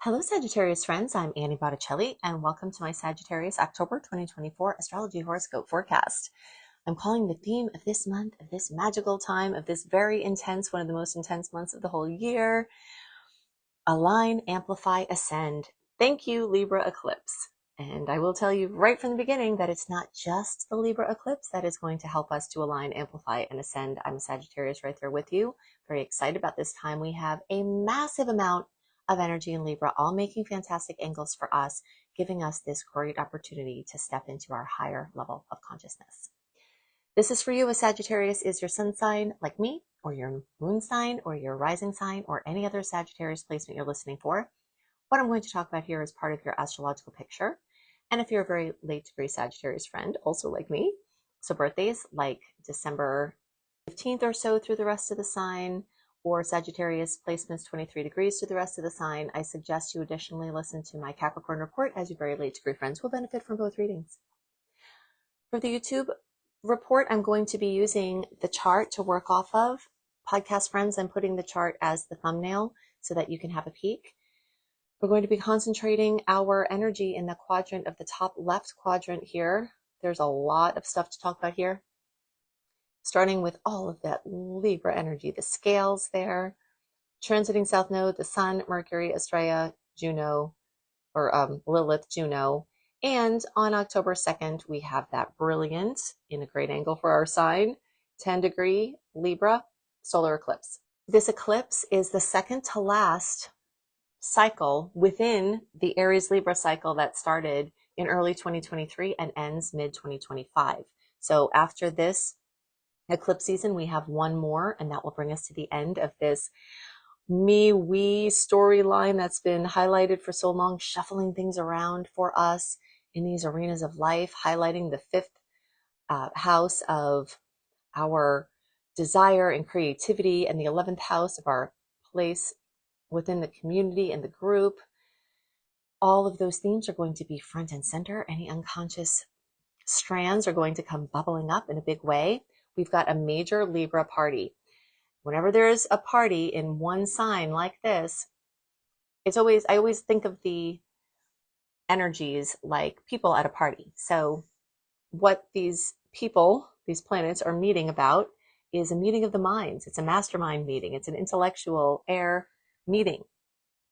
Hello, Sagittarius friends. I'm Annie Botticelli, and welcome to my Sagittarius October 2024 Astrology Horoscope forecast. I'm calling the theme of this month, of this magical time, of this very intense, one of the most intense months of the whole year, Align, Amplify, Ascend. Thank you, Libra Eclipse. And I will tell you right from the beginning that it's not just the Libra eclipse that is going to help us to align, amplify, and ascend. I'm a Sagittarius right there with you. Very excited about this time. We have a massive amount of energy in Libra, all making fantastic angles for us, giving us this great opportunity to step into our higher level of consciousness. This is for you as Sagittarius is your sun sign, like me, or your moon sign, or your rising sign, or any other Sagittarius placement you're listening for. What I'm going to talk about here is part of your astrological picture. And if you're a very late degree Sagittarius friend, also like me, so birthdays like December 15th or so through the rest of the sign, or Sagittarius placements 23 degrees to the rest of the sign, I suggest you additionally listen to my Capricorn report, as your very late degree friends will benefit from both readings. For the YouTube report, I'm going to be using the chart to work off of. Podcast friends, I'm putting the chart as the thumbnail so that you can have a peek. We're going to be concentrating our energy in the quadrant of the top left quadrant here. There's a lot of stuff to talk about here, starting with all of that Libra energy, the scales there, transiting South Node, the Sun, Mercury, Estrella, Juno, or Lilith, Juno. And on October 2nd, we have that brilliant, in a great angle for our sign, 10-degree Libra solar eclipse. This eclipse is the second to last cycle within the Aries Libra cycle that started in early 2023 and ends mid 2025. So after this eclipse season, we have one more, and that will bring us to the end of this me-we storyline that's been highlighted for so long, shuffling things around for us in these arenas of life, highlighting the fifth house of our desire and creativity, and the 11th house of our place within the community and the group. All of those themes are going to be front and center. Any unconscious strands are going to come bubbling up in a big way. We've got a major Libra party. Whenever there's a party in one sign like this, I always think of the energies like people at a party. So what these people, these planets are meeting about is a meeting of the minds. It's a mastermind meeting. It's an intellectual air meeting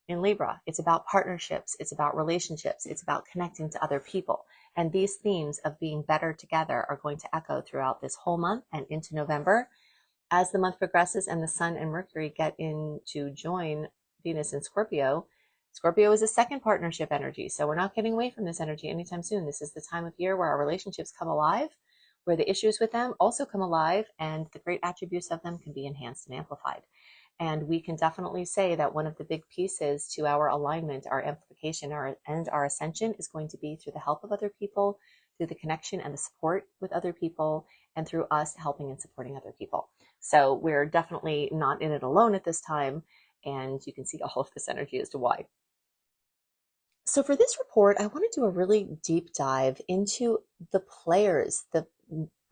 in Libra. It's about partnerships. It's about relationships. It's about connecting to other people. And these themes of being better together are going to echo throughout this whole month and into November. As the month progresses and the Sun and Mercury get in to join Venus in Scorpio, Scorpio is a second partnership energy. So we're not getting away from this energy anytime soon. This is the time of year where our relationships come alive, where the issues with them also come alive, and the great attributes of them can be enhanced and amplified. And we can definitely say that one of the big pieces to our alignment, our amplification, and our ascension is going to be through the help of other people, through the connection and the support with other people, and through us helping and supporting other people. So we're definitely not in it alone at this time, and you can see all of this energy as to why. So for this report, I want to do a really deep dive into the players, the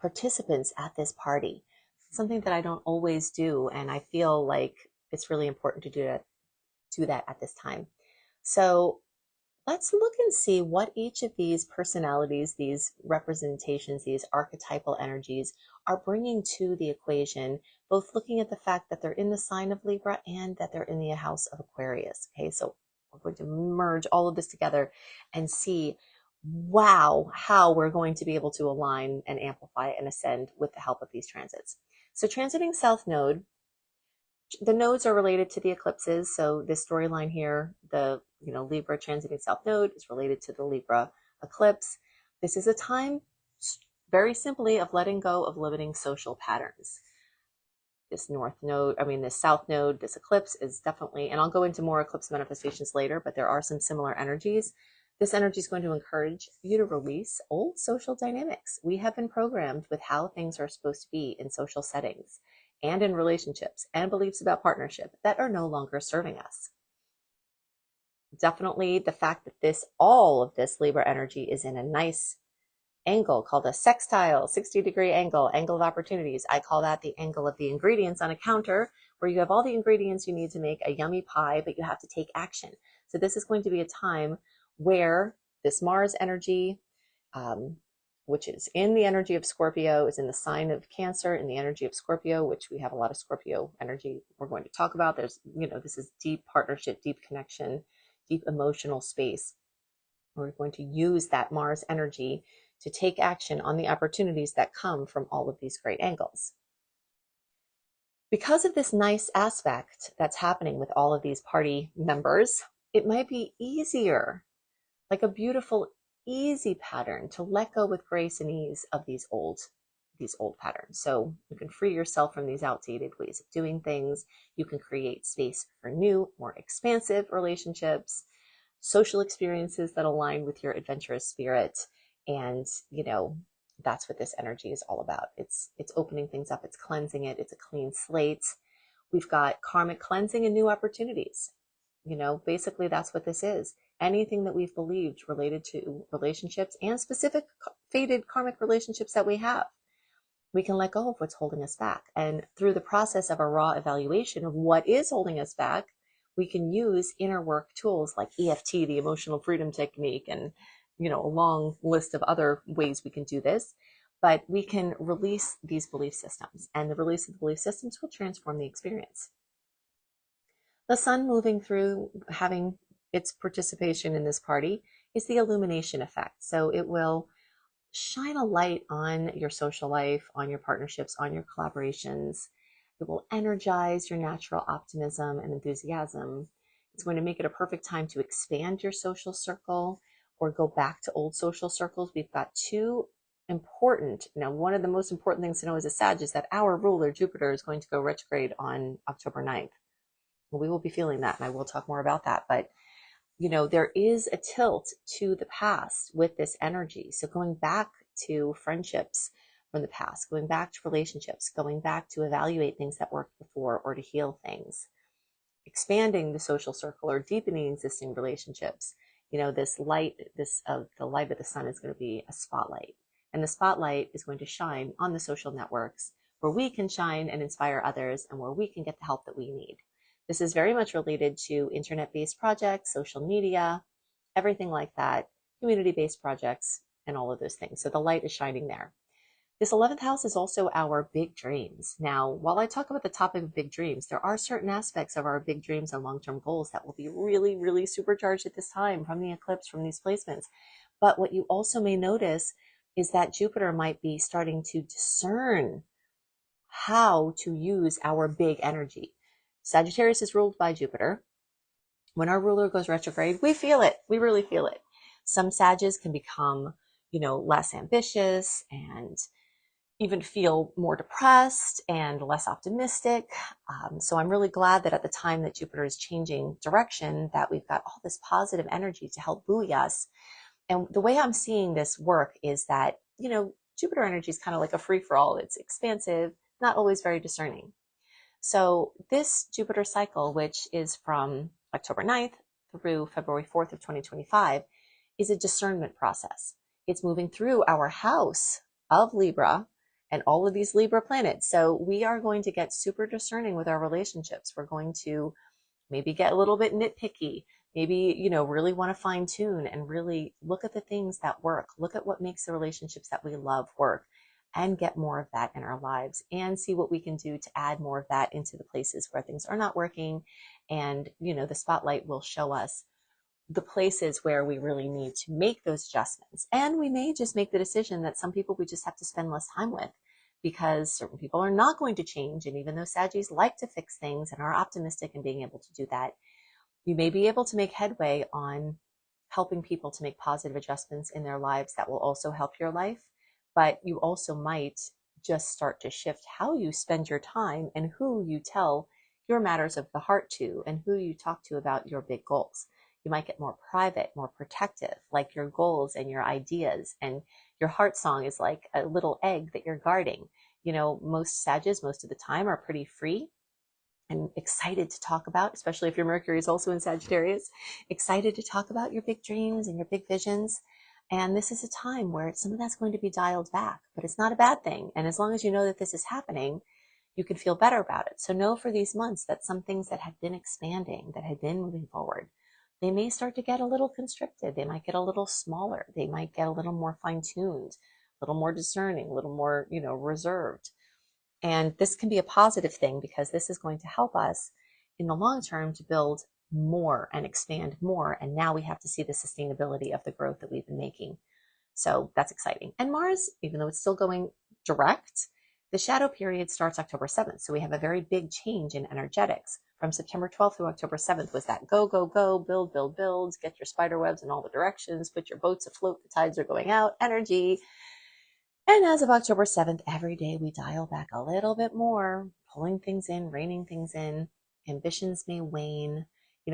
participants at this party. Something that I don't always do, and I feel like it's really important to do that at this time. So let's look and see what each of these personalities, these representations, these archetypal energies are bringing to the equation, both looking at the fact that they're in the sign of Libra and that they're in the house of Aquarius. Okay, so we're going to merge all of this together and see, wow, how we're going to be able to align and amplify and ascend with the help of these transits. So transiting South Node, the nodes are related to the eclipses. So this storyline here, the Libra transiting South Node is related to the Libra eclipse. This is a time, very simply, of letting go of limiting social patterns. This South Node, this eclipse is definitely, and I'll go into more eclipse manifestations later, but there are some similar energies. This energy is going to encourage you to release old social dynamics. We have been programmed with how things are supposed to be in social settings and in relationships and beliefs about partnership that are no longer serving us. Definitely the fact that all of this Libra energy is in a nice angle called a sextile, 60-degree angle of opportunities. I call that the angle of the ingredients on a counter where you have all the ingredients you need to make a yummy pie, but you have to take action. So this is going to be a time where this Mars energy, which is in the energy of Scorpio, is in the sign of Cancer, in the energy of Scorpio, which we have a lot of Scorpio energy we're going to talk about. There's, this is deep partnership, deep connection, deep emotional space. We're going to use that Mars energy to take action on the opportunities that come from all of these great angles. Because of this nice aspect that's happening with all of these party members, it might be easier, like a beautiful, easy pattern, to let go with grace and ease of these old patterns. So you can free yourself from these outdated ways of doing things. You can create space for new, more expansive relationships, social experiences that align with your adventurous spirit. And, that's what this energy is all about. It's opening things up. It's cleansing it. It's a clean slate. We've got karmic cleansing and new opportunities. Basically that's what this is. Anything that we've believed related to relationships and specific fated karmic relationships that we have, we can let go of what's holding us back. And through the process of a raw evaluation of what is holding us back, we can use inner work tools like EFT, the emotional freedom technique, and a long list of other ways we can do this. But we can release these belief systems, and the release of the belief systems will transform the experience. The sun moving through, having its participation in this party, is the illumination effect. So it will shine a light on your social life, on your partnerships, on your collaborations. It will energize your natural optimism and enthusiasm. It's going to make it a perfect time to expand your social circle or go back to old social circles. We've got two important, one of the most important things to know as a Sag is that our ruler, Jupiter, is going to go retrograde on October 9th. We will be feeling that, and I will talk more about that. But, there is a tilt to the past with this energy. So going back to friendships from the past, going back to relationships, going back to evaluate things that worked before or to heal things, expanding the social circle or deepening existing relationships. This light, the light of the sun is going to be a spotlight. And the spotlight is going to shine on the social networks where we can shine and inspire others and where we can get the help that we need. This is very much related to internet-based projects, social media, everything like that, community-based projects, and all of those things. So the light is shining there. This 11th house is also our big dreams. Now, while I talk about the topic of big dreams, there are certain aspects of our big dreams and long-term goals that will be really, really supercharged at this time from the eclipse, from these placements. But what you also may notice is that Jupiter might be starting to discern how to use our big energy. Sagittarius is ruled by Jupiter. When our ruler goes retrograde, we feel it. We really feel it. Some Sages can become, less ambitious and even feel more depressed and less optimistic. So I'm really glad that at the time that Jupiter is changing direction, that we've got all this positive energy to help buoy us. And the way I'm seeing this work is that, Jupiter energy is kind of like a free-for-all. It's expansive, not always very discerning. So this Jupiter cycle, which is from October 9th through February 4th of 2025, is a discernment process. It's moving through our house of Libra and all of these Libra planets. So we are going to get super discerning with our relationships. We're going to maybe get a little bit nitpicky, maybe, really want to fine tune and really look at the things that work. Look at what makes the relationships that we love work and get more of that in our lives and see what we can do to add more of that into the places where things are not working. And, the spotlight will show us the places where we really need to make those adjustments. And we may just make the decision that some people we just have to spend less time with because certain people are not going to change. And even though Saggies like to fix things and are optimistic in being able to do that, you may be able to make headway on helping people to make positive adjustments in their lives that will also help your life. But you also might just start to shift how you spend your time and who you tell your matters of the heart to and who you talk to about your big goals. You might get more private, more protective, like your goals and your ideas. And your heart song is like a little egg that you're guarding. Most Sages, most of the time, are pretty free and excited to talk about, especially if your Mercury is also in Sagittarius, excited to talk about your big dreams and your big visions. And this is a time where some of that's going to be dialed back, but it's not a bad thing. And as long as you know that this is happening, you can feel better about it. So know for these months that some things that had been expanding, that had been moving forward, they may start to get a little constricted. They might get a little smaller. They might get a little more fine-tuned, a little more discerning, a little more, reserved. And this can be a positive thing because this is going to help us in the long term to build more and expand more. And now we have to see the sustainability of the growth that we've been making. So that's exciting. And Mars, even though it's still going direct, the shadow period starts October 7th. So we have a very big change in energetics. From September 12th through October 7th was that go, go, go, build, build, build, get your spider webs in all the directions, put your boats afloat, the tides are going out, energy. And as of October 7th, every day we dial back a little bit more, pulling things in, reining things in. Ambitions may wane.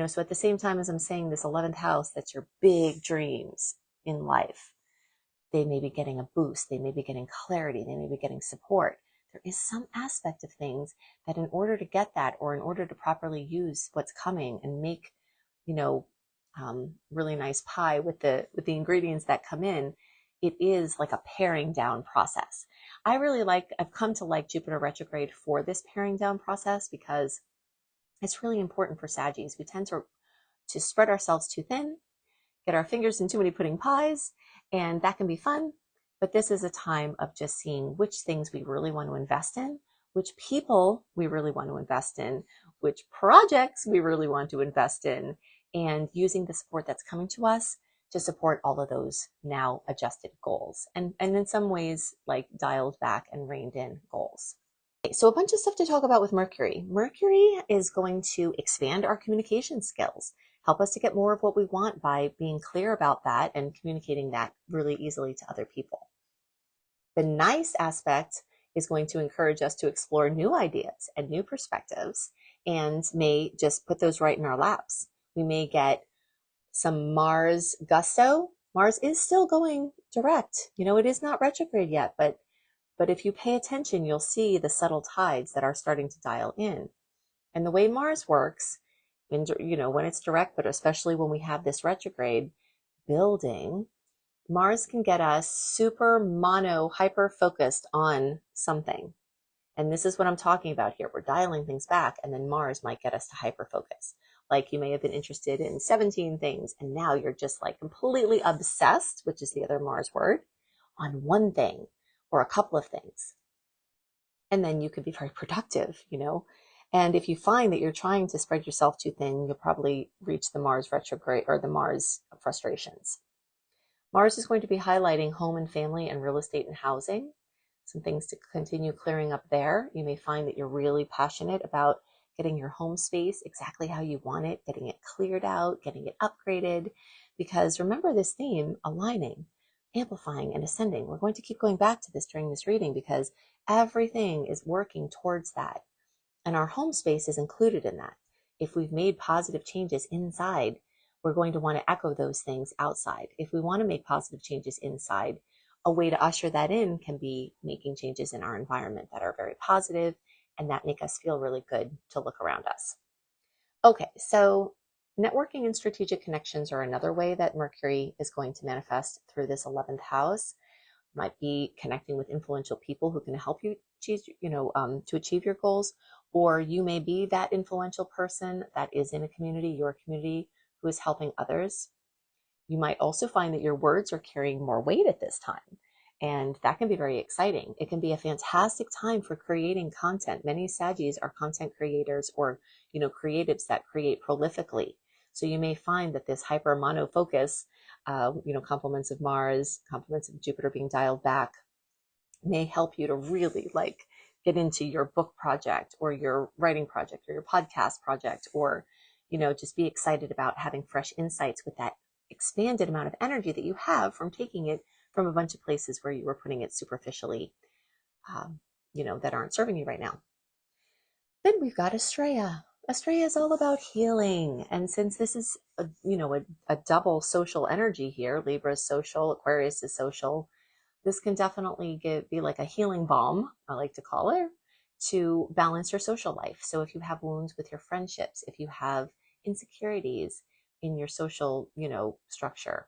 So at the same time as I'm saying this 11th house, that's your big dreams in life. They may be getting a boost. They may be getting clarity. They may be getting support. There is some aspect of things that in order to get that, or in order to properly use what's coming and make, really nice pie with the ingredients that come in, it is like a paring down process. I've come to like Jupiter retrograde for this paring down process because it's really important for Saggies. We tend to spread ourselves too thin, get our fingers in too many pudding pies, and that can be fun. But this is a time of just seeing which things we really want to invest in, which people we really want to invest in, which projects we really want to invest in, and using the support that's coming to us to support all of those now adjusted goals. And in some ways, like dialed back and reined in goals. Okay, so a bunch of stuff to talk about with Mercury. Mercury is going to expand our communication skills, help us to get more of what we want by being clear about that and communicating that really easily to other people. The nice aspect is going to encourage us to explore new ideas and new perspectives, and may just put those right in our laps. We may get some Mars gusto. Mars is still going direct. It is not retrograde yet, but if you pay attention, you'll see the subtle tides that are starting to dial in. And the way Mars works, when it's direct, but especially when we have this retrograde building, Mars can get us super hyper focused on something. And this is what I'm talking about here. We're dialing things back, and then Mars might get us to hyper focus. Like you may have been interested in 17 things, and now you're just like completely obsessed, which is the other Mars word, on one thing or a couple of things. And then you could be very productive, And if you find that you're trying to spread yourself too thin, you'll probably reach the Mars retrograde or the Mars frustrations. Mars is going to be highlighting home and family and real estate and housing. Some things to continue clearing up there. You may find that you're really passionate about getting your home space exactly how you want it, getting it cleared out, getting it upgraded. Because remember this theme, aligning, amplifying, and ascending. We're going to keep going back to this during this reading because everything is working towards that. And our home space is included in that. If we've made positive changes inside, we're going to want to echo those things outside. If we want to make positive changes inside, a way to usher that in can be making changes in our environment that are very positive and that make us feel really good to look around us. Okay, so networking and strategic connections are another way that Mercury is going to manifest through this 11th house. Might be connecting with influential people who can help you achieve, to achieve your goals, or you may be that influential person that is in a community, your community, who is helping others. You might also find that your words are carrying more weight at this time, and that can be very exciting. It can be a fantastic time for creating content. Many Saggies are content creators or, creatives that create prolifically. So you may find that this hyper mono focus, compliments of Mars, compliments of Jupiter being dialed back, may help you to really get into your book project or your writing project or your podcast project, or, just be excited about having fresh insights with that expanded amount of energy that you have from taking it from a bunch of places where you were putting it superficially, that aren't serving you right now. Then we've got Estrella. Estrella is all about healing. And since this is a double social energy here, Libra is social, Aquarius is social, this can definitely be like a healing balm, I like to call it, to balance your social life. So if you have wounds with your friendships, if you have insecurities in your social, structure,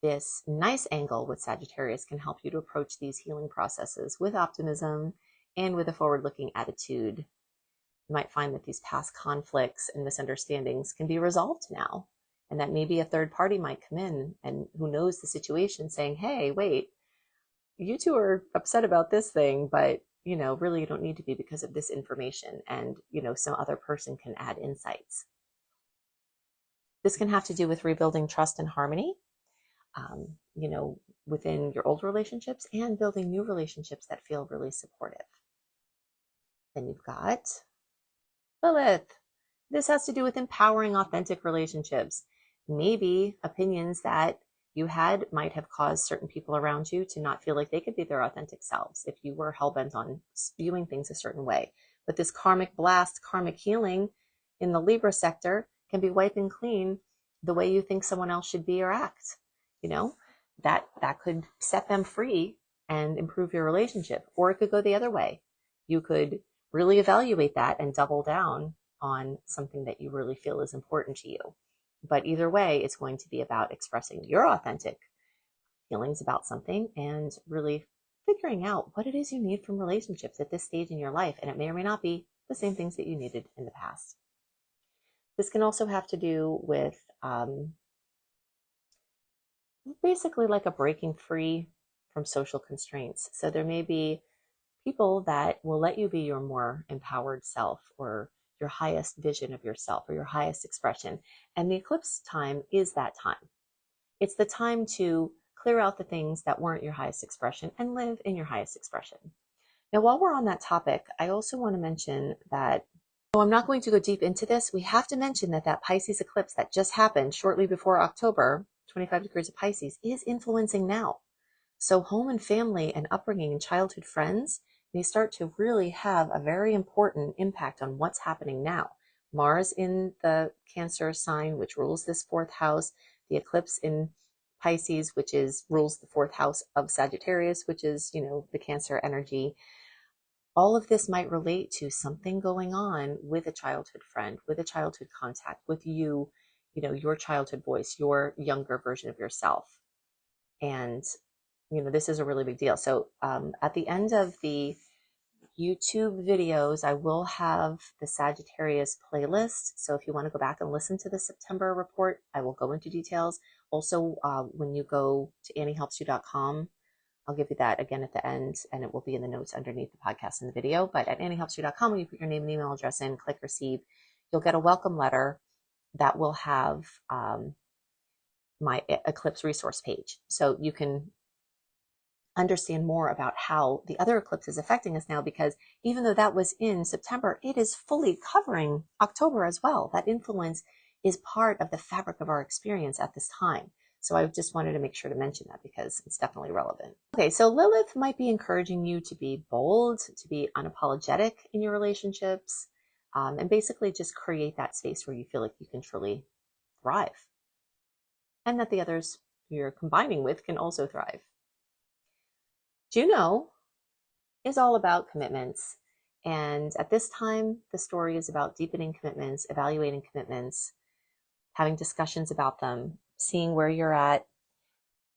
this nice angle with Sagittarius can help you to approach these healing processes with optimism and with a forward-looking attitude. You might find that these past conflicts and misunderstandings can be resolved now, and that maybe a third party might come in and who knows the situation saying, hey, wait, you two are upset about this thing, but really you don't need to be because of this information, and some other person can add insights. This can have to do with rebuilding trust and harmony, within your old relationships, and building new relationships that feel really supportive. Then you've got Lilith. This has to do with empowering authentic relationships. Maybe opinions that you had might have caused certain people around you to not feel like they could be their authentic selves if you were hell-bent on viewing things a certain way. But this karmic blast, karmic healing in the Libra sector can be wiping clean the way you think someone else should be or act. That could set them free and improve your relationship. Or it could go the other way. You could really evaluate that and double down on something that you really feel is important to you. But either way, it's going to be about expressing your authentic feelings about something and really figuring out what it is you need from relationships at this stage in your life. And it may or may not be the same things that you needed in the past. This can also have to do with basically like a breaking free from social constraints. So there may be people that will let you be your more empowered self, or your highest vision of yourself, or your highest expression. And the eclipse time is that time. It's the time to clear out the things that weren't your highest expression and live in your highest expression. Now, while we're on that topic, I also want to mention that, though I'm not going to go deep into this, we have to mention that Pisces eclipse that just happened shortly before October, 25 degrees of Pisces, is influencing now. So home and family and upbringing and childhood friends may start to really have a very important impact on what's happening now. Mars in the Cancer sign, which rules this fourth house, the eclipse in Pisces, which rules the fourth house of Sagittarius, which is, the Cancer energy. All of this might relate to something going on with a childhood friend, with a childhood contact, with you, your childhood voice, your younger version of yourself. And this is a really big deal. So at the end of the YouTube videos, I will have the Sagittarius playlist. So if you want to go back and listen to the September report, I will go into details. Also, when you go to anniehelpsyou.com, I'll give you that again at the end, and it will be in the notes underneath the podcast and the video. But at anniehelpsyou.com, when you put your name and email address in, click receive, you'll get a welcome letter that will have my eclipse resource page. So you can understand more about how the other eclipse is affecting us now, because even though that was in September, it is fully covering October as well. That influence is part of the fabric of our experience at this time. So I just wanted to make sure to mention that because it's definitely relevant. Okay, so Lilith might be encouraging you to be bold, to be unapologetic in your relationships, and basically just create that space where you feel like you can truly thrive, and that the others you're combining with can also thrive. Juno is all about commitments. And at this time, the story is about deepening commitments, evaluating commitments, having discussions about them, seeing where you're at,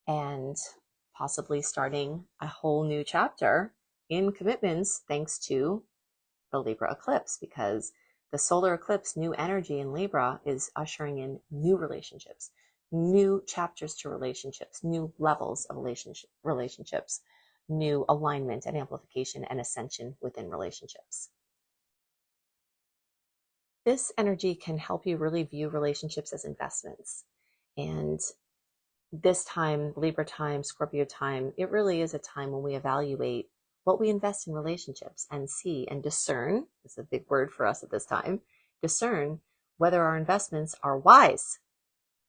and possibly starting a whole new chapter in commitments thanks to the Libra eclipse, because the solar eclipse, new energy in Libra, is ushering in new relationships, new chapters to relationships, new levels of relationships, new alignment and amplification and ascension within relationships. This energy can help you really view relationships as investments. And this time, Libra time, Scorpio time, it really is a time when we evaluate what we invest in relationships and see and discern, this is a big word for us at this time, discern whether our investments are wise.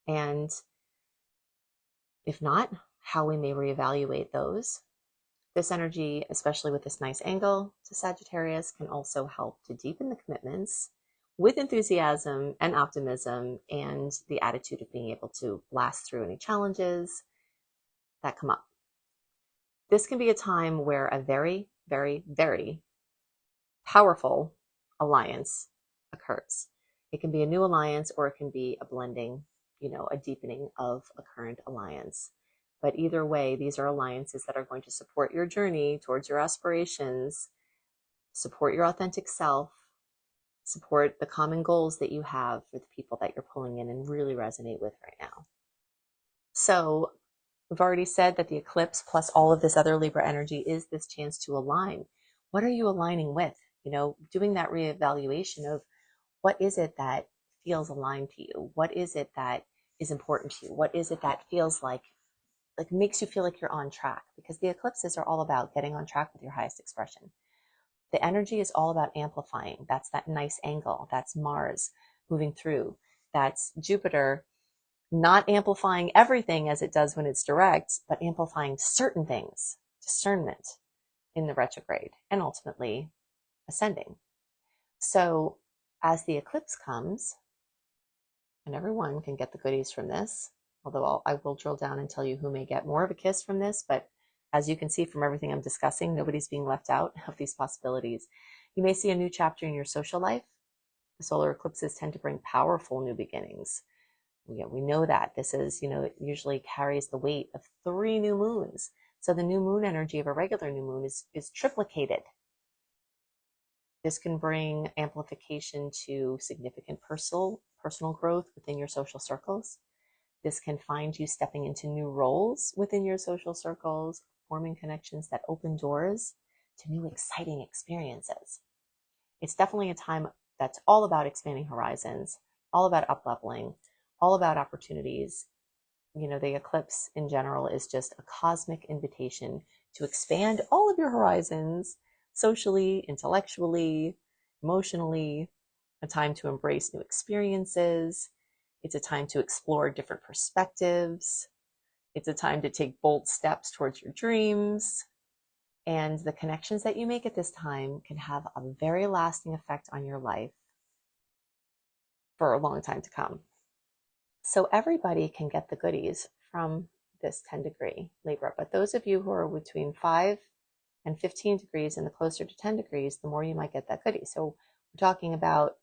And if not, how we may reevaluate those. This energy, especially with this nice angle to Sagittarius, can also help to deepen the commitments with enthusiasm and optimism and the attitude of being able to blast through any challenges that come up. This can be a time where a very, very, very powerful alliance occurs. It can be a new alliance, or it can be a blending, a deepening of a current alliance. But either way, these are alliances that are going to support your journey towards your aspirations support your authentic self, support the common goals that you have for the people that you're pulling in and really resonate with right now. So we've already said that the eclipse plus all of this other Libra energy is this chance to align. What are you aligning with? You know, doing that reevaluation of what is it that feels aligned to you? What is it that is important to you? What is it that feels like makes you feel like you're on track? Because the eclipses are all about getting on track with your highest expression. The energy is all about amplifying. That's that nice angle. That's Mars moving through. That's Jupiter not amplifying everything as it does when it's direct, but amplifying certain things, discernment in the retrograde, and ultimately ascending. So as the eclipse comes, and everyone can get the goodies from this, although I will drill down and tell you who may get more of a kiss from this, but as you can see from everything I'm discussing, nobody's being left out of these possibilities. You may see a new chapter in your social life. The solar eclipses tend to bring powerful new beginnings. We know that this is, it usually carries the weight of 3 new moons. So the new moon energy of a regular new moon is triplicated. This can bring amplification to significant personal growth within your social circles. This can find you stepping into new roles within your social circles, forming connections that open doors to new exciting experiences. It's definitely a time that's all about expanding horizons, all about up-leveling, all about opportunities. The eclipse in general is just a cosmic invitation to expand all of your horizons, socially, intellectually, emotionally, a time to embrace new experiences. It's a time to explore different perspectives. It's a time to take bold steps towards your dreams. And the connections that you make at this time can have a very lasting effect on your life for a long time to come. So everybody can get the goodies from this 10-degree Libra. But those of you who are between 5 and 15 degrees and the closer to 10 degrees, the more you might get that goodie. So we're talking about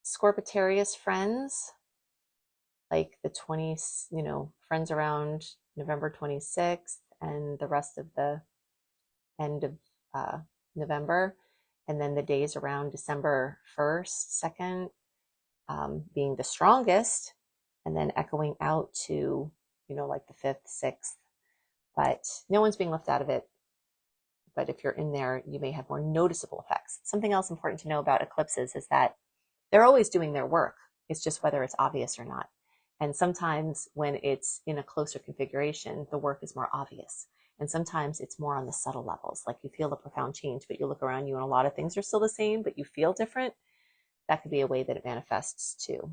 Scorpitarius friends, like the 20s, friends around November 26th and the rest of the end of November. And then the days around December 1st, 2nd, being the strongest, and then echoing out to, like the 5th, 6th. But no one's being left out of it. But if you're in there, you may have more noticeable effects. Something else important to know about eclipses is that they're always doing their work. It's just whether it's obvious or not. And sometimes when it's in a closer configuration, the work is more obvious. And sometimes it's more on the subtle levels, like you feel a profound change, but you look around you and a lot of things are still the same, but you feel different. That could be a way that it manifests too.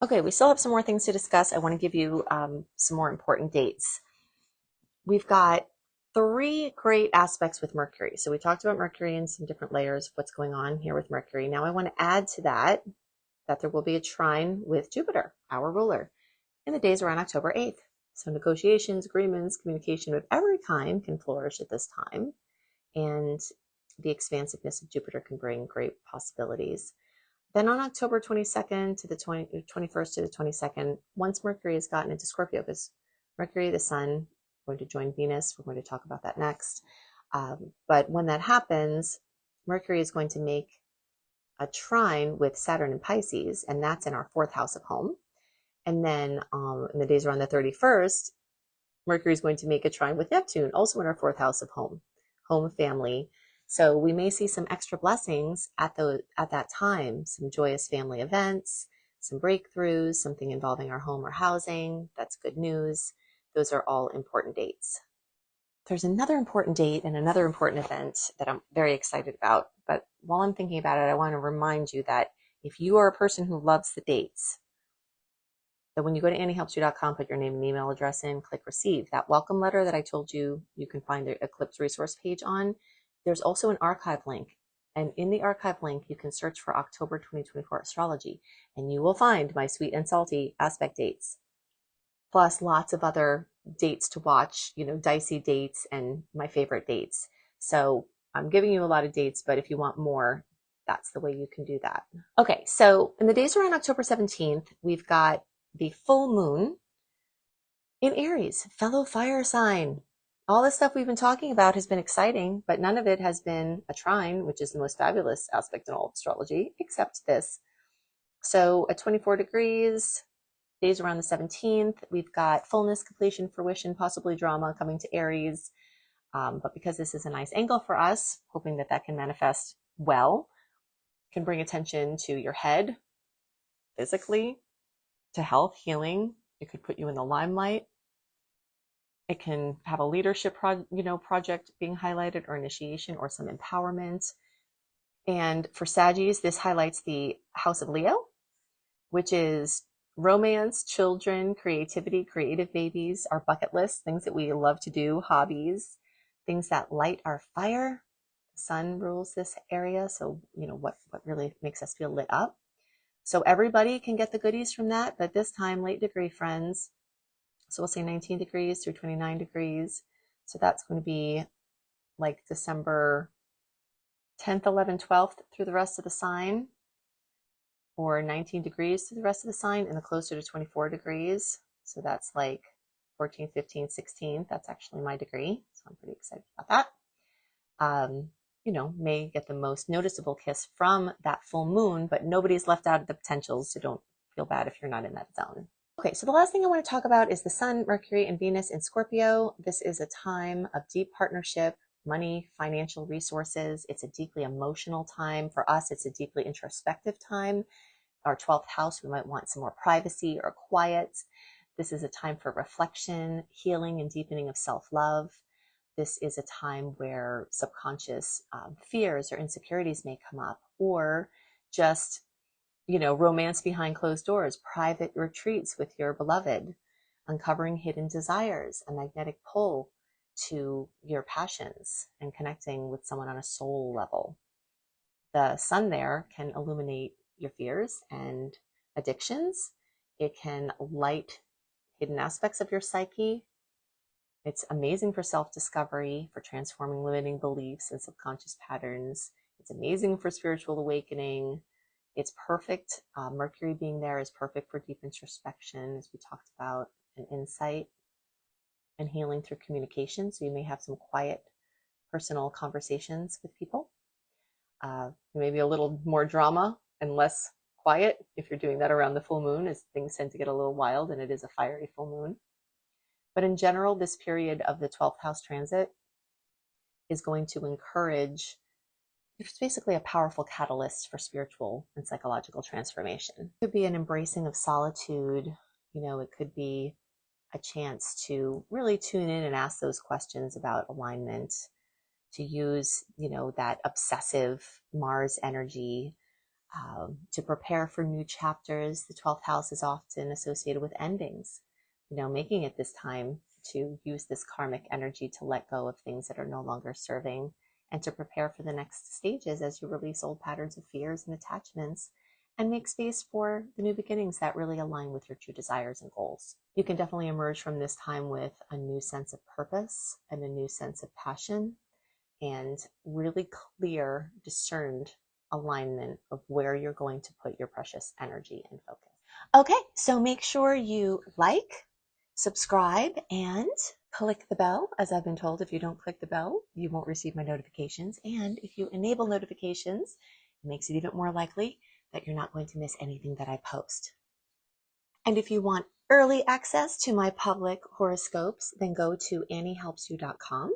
Okay, we still have some more things to discuss. I want to give you some more important dates. We've got 3 great aspects with Mercury. So we talked about Mercury and some different layers of what's going on here with Mercury. Now I want to add to that there will be a trine with Jupiter, our ruler, in the days around October 8th. So negotiations, agreements, communication of every kind can flourish at this time. And the expansiveness of Jupiter can bring great possibilities. Then on October 22nd to the 21st to the 22nd, once Mercury has gotten into Scorpio, because Mercury, the sun, going to join Venus. We're going to talk about that next. But when that happens, Mercury is going to make a trine with Saturn and Pisces, and that's in our 4th house of home. And then in the days around the 31st, Mercury is going to make a trine with Neptune, also in our 4th house of home, family. So we may see some extra blessings at that time, some joyous family events, some breakthroughs, something involving our home or housing. That's good news. Those are all important dates. There's another important date and another important event that I'm very excited about. But while I'm thinking about it, I want to remind you that if you are a person who loves the dates, that when you go to anniehelpsyou.com, put your name and email address in, click receive. That welcome letter that I told you you can find the Eclipse resource page on, there's also an archive link. And in the archive link, you can search for October 2024 astrology, and you will find my sweet and salty aspect dates, plus lots of other dates to watch, dicey dates and my favorite dates. So I'm giving you a lot of dates, but if you want more, that's the way you can do that. Okay, so in the days around October 17th, we've got the full moon in Aries, fellow fire sign. All the stuff we've been talking about has been exciting, but none of it has been a trine, which is the most fabulous aspect in all of astrology, except this. So at 24 degrees, days around the 17th, we've got fullness, completion, fruition, possibly drama coming to Aries. But because this is a nice angle for us, hoping that that can manifest well, can bring attention to your head physically, to health, healing. It could put you in the limelight. It can have a leadership project being highlighted, or initiation, or some empowerment. And for Saggies, this highlights the house of Leo, which is romance, children, creativity, creative babies, our bucket list, things that we love to do, hobbies, things that light our fire. The sun rules this area, so what really makes us feel lit up. So everybody can get the goodies from that, but this time late degree friends. So we'll say 19 degrees through 29 degrees. So that's going to be like December 10th, 11th, 12th through the rest of the sign, or 19 degrees through the rest of the sign, and the closer to 24 degrees. So that's like 14th, 15th, 16th. That's actually my degree. So I'm pretty excited about that. May get the most noticeable kiss from that full moon, but nobody's left out of the potentials, so don't feel bad if you're not in that zone. Okay, so the last thing I want to talk about is the Sun, Mercury, and Venus in Scorpio. This is a time of deep partnership, money, financial resources. It's a deeply emotional time. For us, it's a deeply introspective time. Our 12th house, we might want some more privacy or quiet. This is a time for reflection, healing, and deepening of self-love. This is a time where subconscious fears or insecurities may come up, or just romance behind closed doors, private retreats with your beloved, uncovering hidden desires, a magnetic pull to your passions, and connecting with someone on a soul level. The sun there can illuminate your fears and addictions. It can light hidden aspects of your psyche. It's amazing for self-discovery, for transforming limiting beliefs and subconscious patterns. It's amazing for spiritual awakening. It's perfect. Mercury being there is perfect for deep introspection, as we talked about, and insight and healing through communication. So you may have some quiet, personal conversations with people. Maybe a little more drama and less quiet if you're doing that around the full moon, as things tend to get a little wild, and it is a fiery full moon. But in general, this period of the 12th house transit is going to encourage, it's basically a powerful catalyst for spiritual and psychological transformation. It could be an embracing of solitude. It could be a chance to really tune in and ask those questions about alignment, to use, that obsessive Mars energy to prepare for new chapters. The 12th house is often associated with endings, making it this time to use this karmic energy to let go of things that are no longer serving, and to prepare for the next stages as you release old patterns of fears and attachments and make space for the new beginnings that really align with your true desires and goals. You can definitely emerge from this time with a new sense of purpose and a new sense of passion, and really clear, discerned alignment of where you're going to put your precious energy and focus. Okay, so make sure you like, subscribe, and click the bell. As I've been told, if you don't click the bell, you won't receive my notifications. And if you enable notifications, it makes it even more likely that you're not going to miss anything that I post. And if you want early access to my public horoscopes, then go to anniehelpsyou.com.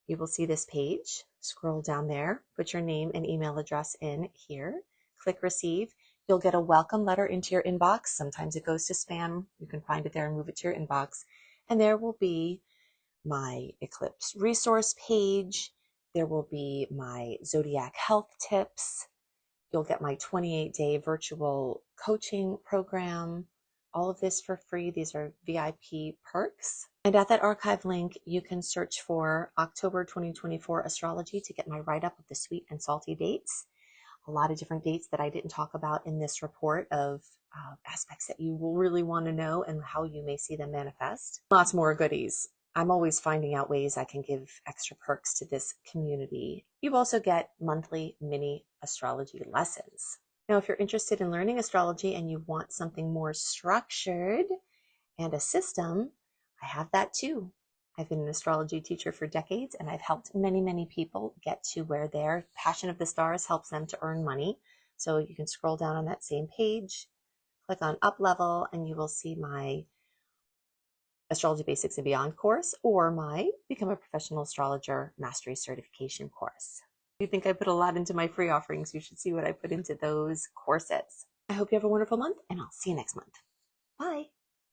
You will see this page. Scroll down there, put your name and email address in here, click receive. You'll get a welcome letter into your inbox. Sometimes it goes to spam. You can find it there and move it to your inbox. And there will be my eclipse resource page. There will be my zodiac health tips. You'll get my 28-day virtual coaching program. All of this for free. These are VIP perks. And at that archive link, you can search for October 2024 astrology to get my write-up of the sweet and salty dates. A lot of different dates that I didn't talk about in this report of aspects that you will really want to know and how you may see them manifest. Lots more goodies. I'm always finding out ways I can give extra perks to this community. You also get monthly mini astrology lessons. Now, if you're interested in learning astrology and you want something more structured and a system, I have that too. I've been an astrology teacher for decades, and I've helped many, many people get to where their passion of the stars helps them to earn money. So you can scroll down on that same page, click on Up Level, and you will see my Astrology Basics and Beyond course or my Become a Professional Astrologer Mastery Certification course. If you think I put a lot into my free offerings, you should see what I put into those courses. I hope you have a wonderful month, and I'll see you next month. Bye.